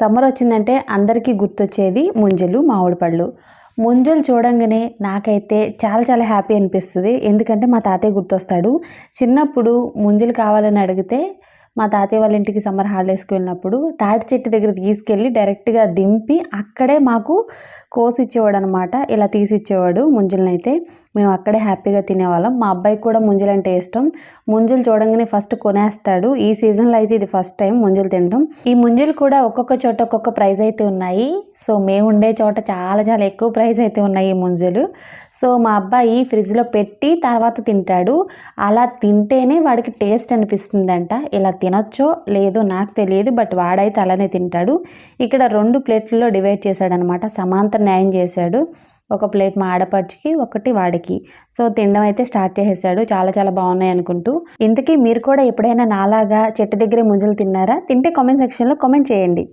Summer వచ్చిందంటే అందరికీ గుర్తొచ్చేది ముంజలు, మామిడి పళ్ళు. ముంజలు చూడంగానే నాకైతే చాలా చాలా హ్యాపీ అనిపిస్తది. ఎందుకంటే మా తాతయ్య గుర్తొస్తాడు. చిన్నప్పుడు ముంజలు కావాలని అడిగితే మా తాతయ్య వాళ్ళ ఇంటికి సమ్మర్ హాలిడేస్‌కి వెళ్ళినప్పుడు తాటి చెట్టు దగ్గర తీసుకెళ్ళి డైరెక్ట్‌గా దింపి అక్కడే మాకు కోసిచ్చేవాడనమాట. ఇలా తీసిచ్చేవాడు ముంజలనైతే. మేము అక్కడే హ్యాపీగా తినేవాళ్ళం. మా అబ్బాయికి కూడా ముంజలంటే ఇష్టం. ముంజలు చూడంగానే ఫస్ట్ కొనేస్తాడు. ఈ సీజన్‌లో అయితే ఇది ఫస్ట్ టైం ముంజలు తినడం. ఈ ముంజలు కూడా ఒక్కొక్క చోట ఒక్కొక్క ప్రైస్ అయితే ఉన్నాయి. సో మేము ఉండే చోట చాలా చాలా ఎక్కువ ప్రైస్ అయితే ఉన్నాయి ఈ ముంజలు. సో మా అబ్బాయి ఫ్రిడ్జ్‌లో పెట్టి తర్వాత తింటాడు. అలా తింటేనే వాడికి టేస్ట్ అనిపిస్తుందంట. ఇలా తినొచ్చో లేదో నాకు తెలియదు. బట్ వాడైతే అలానే తింటాడు. ఇక్కడ 2 ప్లేట్లలో డివైడ్ చేశాడనమాట. సమాంతర న్యాయం చేశాడు. ఒక ప్లేట్ మా ఆడపడుచుకి, ఒకటి వాడికి. సో తినడం అయితే స్టార్ట్ చేసేసాడు. చాలా చాలా బాగున్నాయి అనుకుంటూ. ఇంతకీ మీరు కూడా ఎప్పుడైనా నాలాగా చెట్టు దగ్గరే ముంజలు తిన్నారా? తింటే కామెంట్ సెక్షన్‌లో కామెంట్ చేయండి.